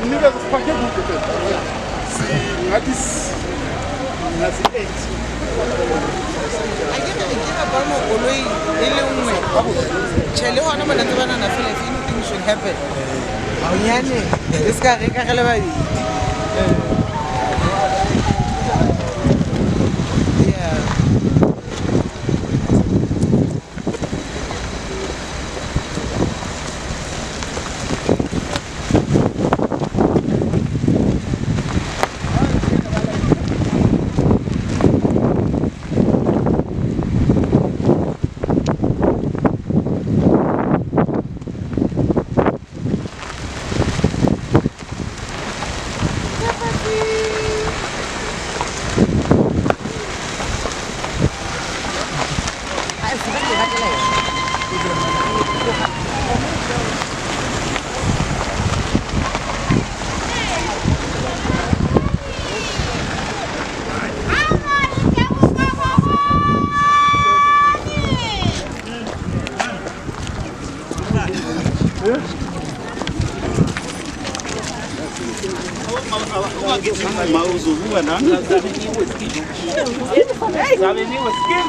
Nika das Paket gut bitte. Hat es eight. Akere ke ba ba mo koloi e le nngwe. Tshele hona ba ntse bana na fela if anything should happen. Awunyane iska re ka gele ba di. Yeah. Mauzo huwa na. Sabe ni waskin.